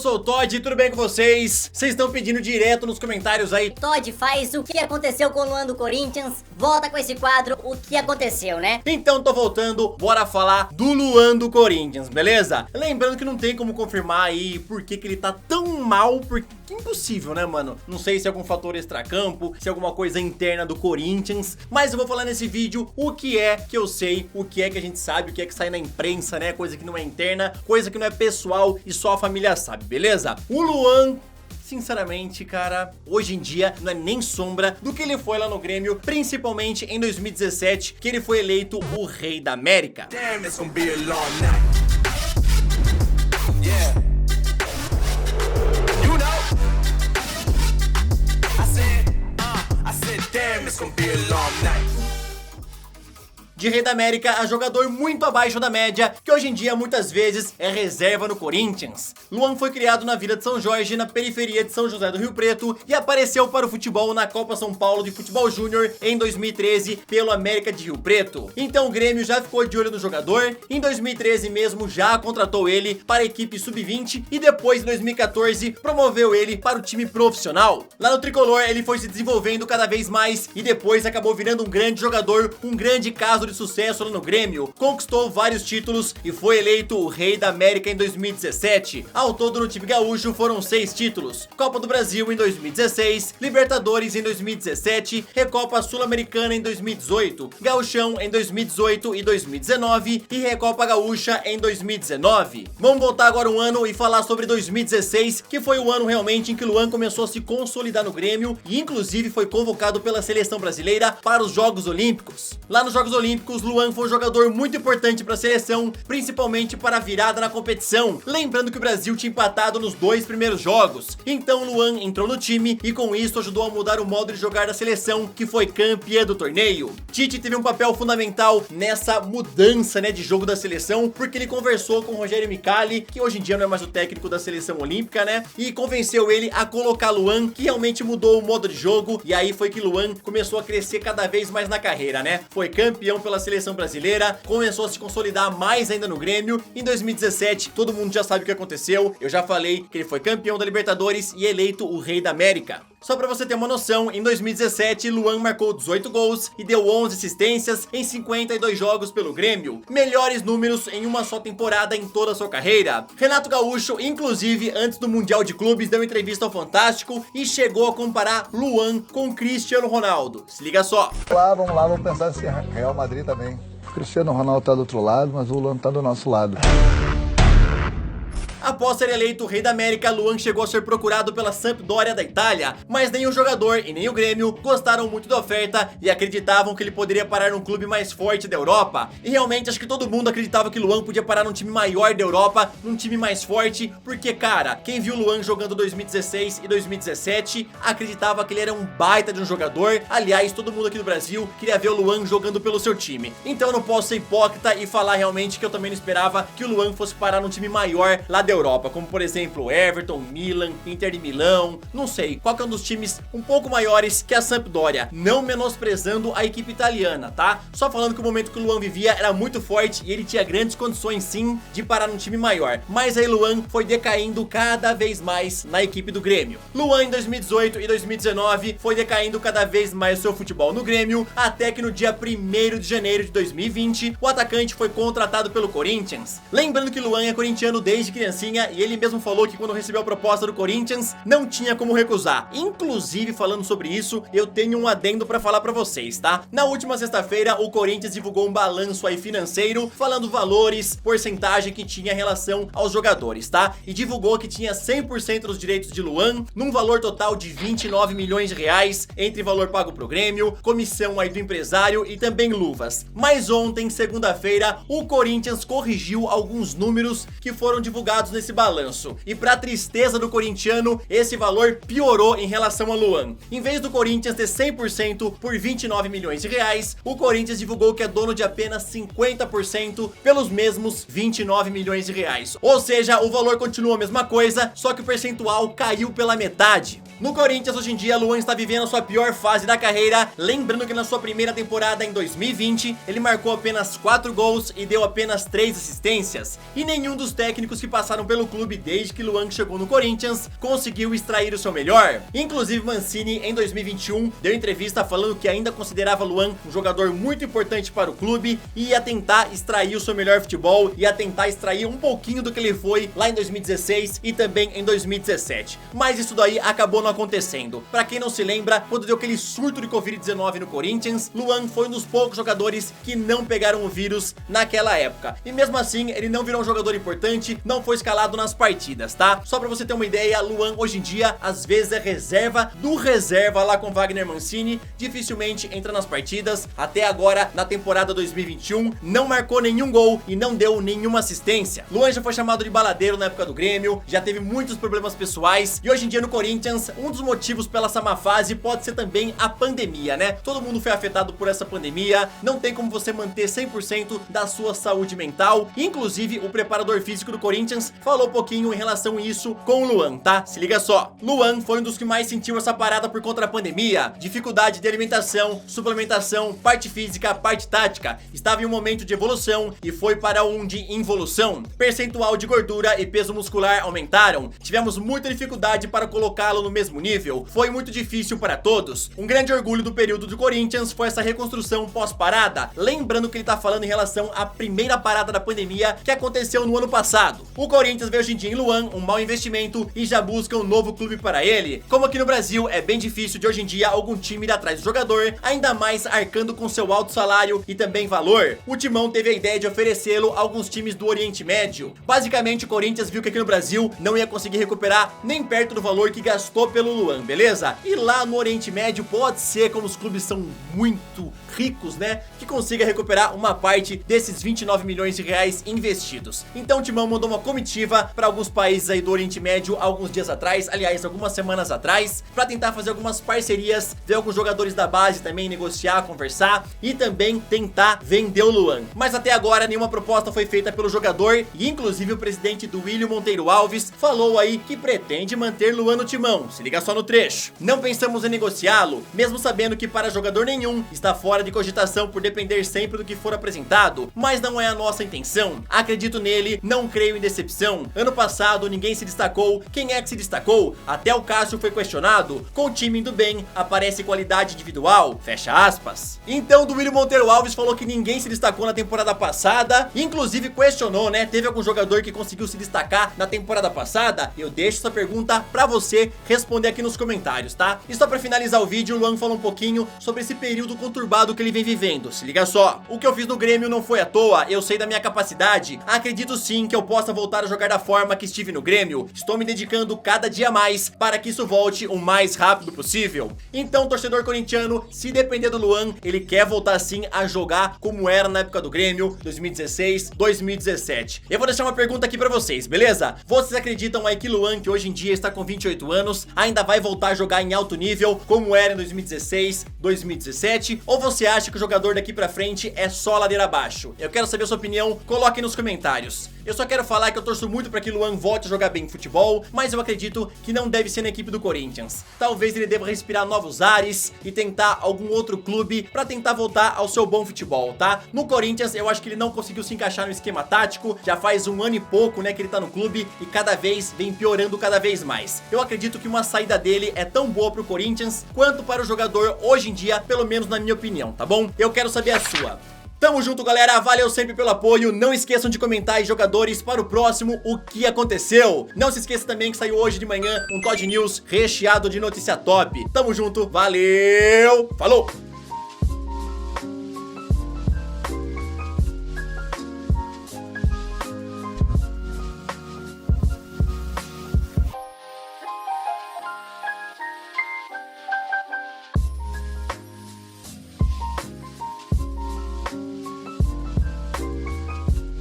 sou o Todd, tudo bem com vocês? Vocês estão pedindo direto nos comentários aí. Todd, faz o que aconteceu com o Luan do Corinthians. Volta com esse quadro, o que aconteceu, né? Então tô voltando, bora falar do Luan do Corinthians, beleza? Lembrando que não tem como confirmar aí por que ele tá tão mal, porque é impossível, né, mano? Não sei se é algum fator extracampo, se é alguma coisa interna do Corinthians, mas eu vou falar nesse vídeo o que é que eu sei, o que é que a gente sabe, o que é que sai na imprensa, né? Coisa que não é interna, coisa que não é pessoal e só a família sabe, beleza? O Luan, sinceramente, cara, hoje em dia não é nem sombra do que ele foi lá no Grêmio, principalmente em 2017, que ele foi eleito o Rei da América. Damn, it's gonna be a long night. Yeah. You know, I said, damn, it's gonna be a long night. De Rei da América a jogador muito abaixo da média, que hoje em dia muitas vezes é reserva no Corinthians. Luan foi criado na Vila de São Jorge, na periferia de São José do Rio Preto, e apareceu para o futebol na Copa São Paulo de Futebol Júnior em 2013 pelo América de Rio Preto. Então o Grêmio já ficou de olho no jogador, em 2013 mesmo já contratou ele para a equipe sub-20 e depois em 2014 promoveu ele para o time profissional. Lá no Tricolor ele foi se desenvolvendo cada vez mais e depois acabou virando um grande jogador, um grande caso de sucesso lá no Grêmio, conquistou vários títulos e foi eleito o Rei da América em 2017. Ao todo no time gaúcho foram 6 títulos: Copa do Brasil em 2016, Libertadores em 2017, Recopa Sul-Americana em 2018, Gauchão em 2018 e 2019 e Recopa Gaúcha em 2019. Vamos voltar agora um ano e falar sobre 2016, que foi o ano realmente em que Luan começou a se consolidar no Grêmio e inclusive foi convocado pela seleção brasileira para os Jogos Olímpicos. Lá nos Jogos Olímpicos, Luan foi um jogador muito importante para a seleção, principalmente para a virada na competição. Lembrando que o Brasil tinha empatado nos 2 primeiros jogos. Então Luan entrou no time e com isso ajudou a mudar o modo de jogar da seleção, que foi campeã do torneio. Tite teve um papel fundamental nessa mudança, né, de jogo da seleção, porque ele conversou com o Rogério Micali, que hoje em dia não é mais o técnico da seleção olímpica, né, e convenceu ele a colocar Luan, que realmente mudou o modo de jogo, e aí foi que Luan começou a crescer cada vez mais na carreira, né? Foi campeão pela seleção brasileira, começou a se consolidar mais ainda no Grêmio. Em 2017, todo mundo já sabe o que aconteceu. Eu já falei que ele foi campeão da Libertadores e eleito o Rei da América. Só pra você ter uma noção, em 2017, Luan marcou 18 gols e deu 11 assistências em 52 jogos pelo Grêmio. Melhores números em uma só temporada em toda a sua carreira. Renato Gaúcho, inclusive, antes do Mundial de Clubes, deu entrevista ao Fantástico e chegou a comparar Luan com Cristiano Ronaldo. Se liga só. Vamos lá, vamos pensar se Real Madrid também. O Cristiano Ronaldo tá do outro lado, mas o Luan tá do nosso lado. Após ser eleito o Rei da América, Luan chegou a ser procurado pela Sampdoria da Itália, mas nem o jogador e nem o Grêmio gostaram muito da oferta e acreditavam que ele poderia parar num clube mais forte da Europa. E realmente acho que todo mundo acreditava que Luan podia parar num time maior da Europa, num time mais forte, porque, cara, quem viu Luan jogando 2016 e 2017 acreditava que ele era um baita de um jogador. Aliás, todo mundo aqui no Brasil queria ver o Luan jogando pelo seu time. Então eu não posso ser hipócrita e falar realmente que eu também não esperava que o Luan fosse parar num time maior lá da Europa, como por exemplo Everton, Milan, Inter de Milão, não sei, qual que é um dos times um pouco maiores que a Sampdoria, não menosprezando a equipe italiana, tá? Só falando que o momento que o Luan vivia era muito forte e ele tinha grandes condições sim de parar num time maior, mas aí Luan foi decaindo cada vez mais na equipe do Grêmio. Luan em 2018 e 2019 foi decaindo cada vez mais o seu futebol no Grêmio, até que no dia 1º de janeiro de 2020 o atacante foi contratado pelo Corinthians. Lembrando que Luan é corintiano desde criancinha e ele mesmo falou que quando recebeu a proposta do Corinthians não tinha como recusar. Inclusive, falando sobre isso, eu tenho um adendo pra falar pra vocês, tá? Na última sexta-feira, o Corinthians divulgou um balanço aí financeiro, falando valores, porcentagem que tinha em relação aos jogadores, tá? E divulgou que tinha 100% dos direitos de Luan, num valor total de 29 milhões de reais, entre valor pago pro Grêmio, comissão aí do empresário e também luvas. Mas ontem, segunda-feira, o Corinthians corrigiu alguns números que foram divulgados nesse balanço. E pra tristeza do corintiano, esse valor piorou em relação a Luan. Em vez do Corinthians ter 100% por 29 milhões de reais, o Corinthians divulgou que é dono de apenas 50% pelos mesmos 29 milhões de reais. Ou seja, o valor continua a mesma coisa, só que o percentual caiu pela metade. No Corinthians, hoje em dia, Luan está vivendo a sua pior fase da carreira. Lembrando que na sua primeira temporada, em 2020, ele marcou apenas 4 gols e deu apenas 3 assistências. E nenhum dos técnicos que passaram paixão pelo clube desde que Luan chegou no Corinthians conseguiu extrair o seu melhor. Inclusive Mancini em 2021 deu entrevista falando que ainda considerava Luan um jogador muito importante para o clube e ia tentar extrair o seu melhor futebol, ia tentar extrair um pouquinho do que ele foi lá em 2016 e também em 2017. Mas isso daí acabou não acontecendo. Pra quem não se lembra, quando deu aquele surto de Covid-19 no Corinthians, Luan foi um dos poucos jogadores que não pegaram o vírus naquela época. E mesmo assim, ele não virou um jogador importante, não foi escalado nas partidas, tá? Só pra você ter uma ideia, Luan hoje em dia, às vezes é reserva do reserva lá com Wagner Mancini, dificilmente entra nas partidas. Até agora, na temporada 2021, não marcou nenhum gol e não deu nenhuma assistência. Luan já foi chamado de baladeiro na época do Grêmio, já teve muitos problemas pessoais e hoje em dia no Corinthians, um dos motivos pela essa má fase pode ser também a pandemia, né? Todo mundo foi afetado por essa pandemia, não tem como você manter 100% da sua saúde mental. Inclusive, o preparador físico do Corinthians falou um pouquinho em relação a isso com o Luan, tá? Se liga só. Luan foi um dos que mais sentiu essa parada por conta da pandemia. Dificuldade de alimentação, suplementação, parte física, parte tática. Estava em um momento de evolução e foi para um de involução. Percentual de gordura e peso muscular aumentaram. Tivemos muita dificuldade para colocá-lo no mesmo nível. Foi muito difícil para todos. Um grande orgulho do período do Corinthians foi essa reconstrução pós-parada. Lembrando que ele tá falando em relação à primeira parada da pandemia que aconteceu no ano passado. O Corinthians vê hoje em dia em Luan um mau investimento e já busca um novo clube para ele. Como aqui no Brasil é bem difícil de hoje em dia algum time ir atrás do jogador, ainda mais arcando com seu alto salário e também valor. O Timão teve a ideia de oferecê-lo a alguns times do Oriente Médio. Basicamente o Corinthians viu que aqui no Brasil não ia conseguir recuperar nem perto do valor que gastou pelo Luan, beleza? E lá no Oriente Médio pode ser, como os clubes são muito ricos, né, que consiga recuperar uma parte desses 29 milhões de reais investidos. Então o Timão mandou uma comitiva para alguns países aí do Oriente Médio alguns dias atrás, aliás, algumas semanas atrás, para tentar fazer algumas parcerias, ver alguns jogadores da base também, negociar, conversar e também tentar vender o Luan. Mas até agora nenhuma proposta foi feita pelo jogador e inclusive o presidente do William Monteiro Alves falou aí que pretende manter Luan no Timão. Se liga só no trecho. Não pensamos em negociá-lo, mesmo sabendo que para jogador nenhum está fora de cogitação por depender sempre do que for apresentado, mas não é a nossa intenção. Acredito nele, não creio em decepção. Ano passado ninguém se destacou. Quem é que se destacou? Até o Cássio foi questionado. Com o time indo bem, aparece qualidade individual. Fecha aspas. Então, do William Monteiro Alves falou que ninguém se destacou na temporada passada, inclusive questionou, né? Teve algum jogador que conseguiu se destacar na temporada passada? Eu deixo essa pergunta pra você responder aqui nos comentários, tá? E só pra finalizar o vídeo, o Luan falou um pouquinho sobre esse período conturbado que ele vem vivendo. Se liga só. O que eu fiz no Grêmio não foi à toa, eu sei da minha capacidade. Acredito sim que eu possa voltar a jogar da forma que estive no Grêmio. Estou me dedicando cada dia mais para que isso volte o mais rápido possível. Então, torcedor corintiano, se depender do Luan, ele quer voltar sim a jogar como era na época do Grêmio, 2016, 2017. Eu vou deixar uma pergunta aqui pra vocês, beleza? Vocês acreditam aí que Luan, que hoje em dia está com 28 anos, ainda vai voltar a jogar em alto nível como era em 2016, 2017? Ou você acha que o jogador daqui pra frente é só ladeira abaixo? Eu quero saber a sua opinião, coloque nos comentários. Eu só quero falar que eu torço muito pra que Luan volte a jogar bem futebol, mas eu acredito que não deve ser na equipe do Corinthians. Talvez ele deva respirar novos ares e tentar algum outro clube pra tentar voltar ao seu bom futebol, tá? No Corinthians eu acho que ele não conseguiu se encaixar no esquema tático, já faz um ano e pouco, né, que ele tá no clube e cada vez vem piorando cada vez mais. Eu acredito que uma saída dele é tão boa pro Corinthians quanto para o jogador hoje em dia, pelo menos na minha opinião, tá bom? Eu quero saber a sua. Tamo junto, galera, valeu sempre pelo apoio. Não esqueçam de comentar aí, jogadores, para o próximo o que aconteceu. Não se esqueça também que saiu hoje de manhã um Todd News recheado de notícia top. Tamo junto, valeu, falou!